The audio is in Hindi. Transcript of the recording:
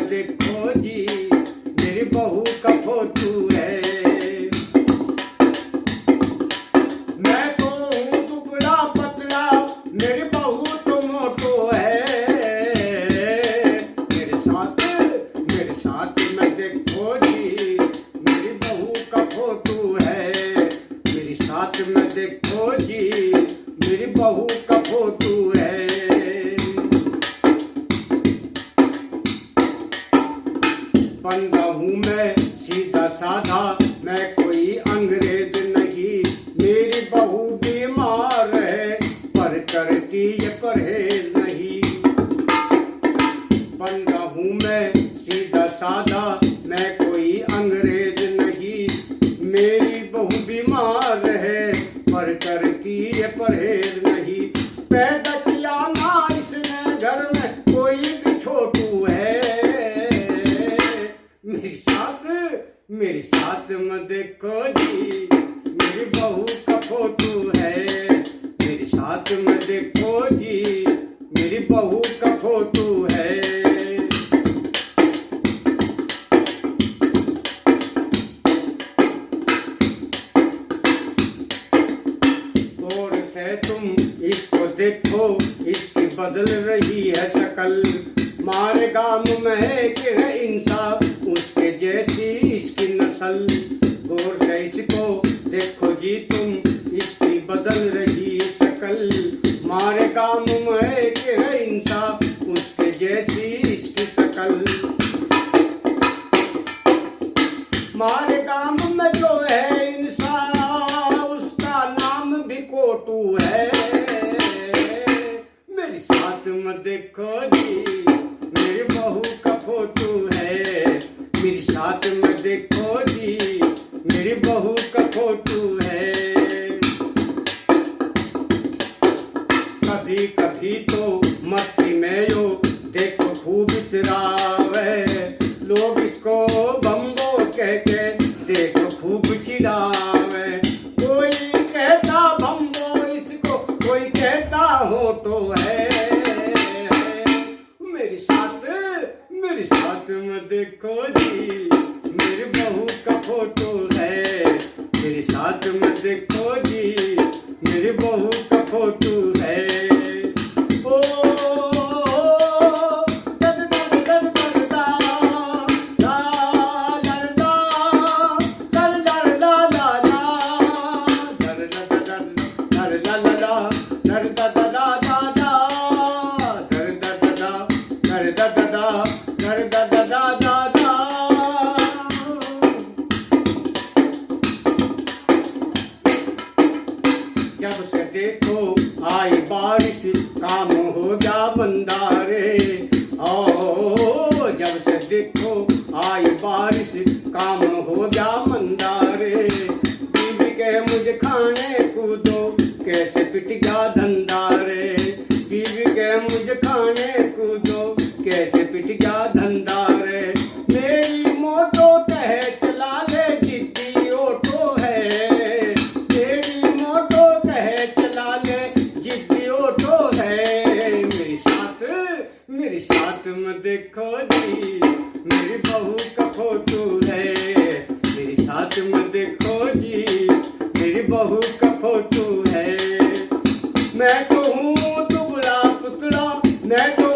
देखो जी मेरी बहू का फोटो है। मैं तो हूँ दुबला पतला, मेरी बहू तो मोटो है। मेरे साथ में देखो जी मेरी बहू का फोटो है। मेरे साथ में देखो जी मेरी बहू का फोटो है। बंदा हूँ मैं सीधा साधा, मैं कोई अंग्रेज नहीं। मेरी बहू बीमार है पर करती ये परहेज नहीं। बंदा हूँ मैं सीधा साधा, मैं कोई अंग्रेज नहीं। मेरी बहू बीमार है पर करती ये परहेज नहीं। पैदा किया ना इसने घर में कोई भी छोटू है। मेरे साथ में देखो जी मेरी बहू का फोटो है। मेरे साथ में देखो जी मेरी बहू का फोटो है। गौर से तुम इसको देखो, इसकी बदल रही है शक्ल। मारे गांव में है इंसाफ, उसके जैसी इसकी नस्ल। गौर से इसको देखो जी तुम, इसकी बदल रही शक्ल। मारे गांव में है इंसाफ, उसके जैसी इसकी शक्ल। मारे गांव में जो है इंसाफ, उसका नाम भी कोटू है। मेरे साथ में देखो जी मेरी बहू का फोटो है। मेरे साथ में देखो जी मेरी बहू का फोटो है। कभी कभी तो मस्ती में यो देखो खूब इतरावे। लोग इसको बम्बो कह के देखो खूब चिढ़ावे। कोई कहता बम्बो इसको, कोई कहता हो तो है। मेरे साथ में देखो जी मेरी बहू का फोटो है। मेरे साथ में देखो जी मेरी बहू का फोटो है। ओ दर दर दर दर दा, ला ला ला, दर दर ला ला ला, दर दर दर दर ला ला ला, दर दर दा दा दा दा, दर दर दा दर दा दा दा, दर दा दा दा दा दा। जब से देखो आई बारिश काम हो गया बंदारे। ओ जब से देखो आई बारिश काम हो गया मंदारे। बीवी के मुझे खाने को दो, कैसे पिट गया धंधा रे। बीवी के मुझे खाने को दो, कैसे पिट गया धंधा रे। मेरी मोटो कहे चला ले जिद्दी ऑटो है। मेरी मोटो कहे चला ले जिद्दी ऑटो है। मेरे साथ में देखो जी मेरी बहू का फोटो है। मेरे साथ में देखो जी मेरी बहू का फोटो है। मैं तो हूँ दुबला पुतला, मैं तो